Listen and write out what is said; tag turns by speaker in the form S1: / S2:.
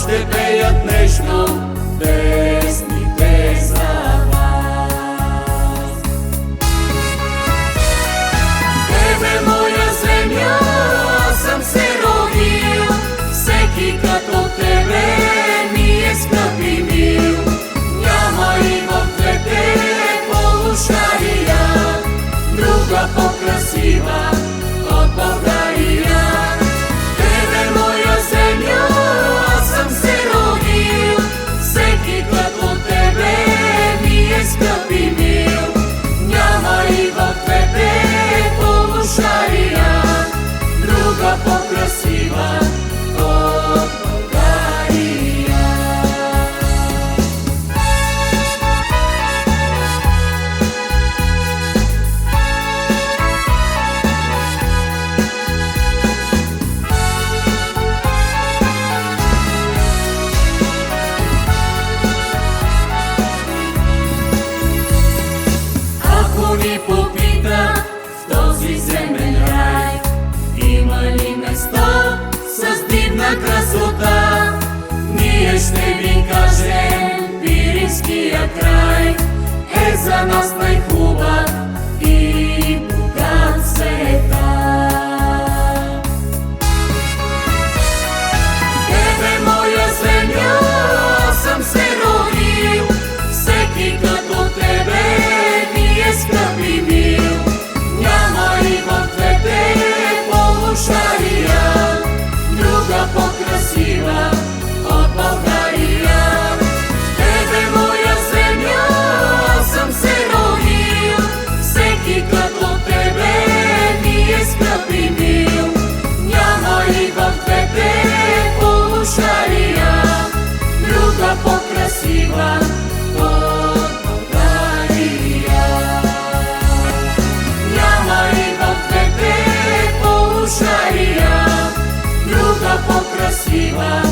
S1: ще пеят нежно песните за вас. Тебе, моя земя, съм се родил, всеки като тебе ми е скъп и мил. Няма и в двете полушария друга по-красива от България. Тебе, моя земя, съм се родил, всеки като тебе ми е скъп и мил. Няма и в двете полушария друга по-красива от България. Ако ни попита в този земен рай, има ли место с дивна красота, ние ще ви кажем, Пиринския край е за нас най-хубав и богат света. Тебе, моя земя, съм се родил, всеки като тебе ми е скъп и мил. Няма и в двете полушария друга по-красива от България. Тебе, моя земя, съм се родил, всеки като тебе ми е скъп и мил. Няма и в двете полушария друга по-красива от България. Няма и в двете полушария друга по-красива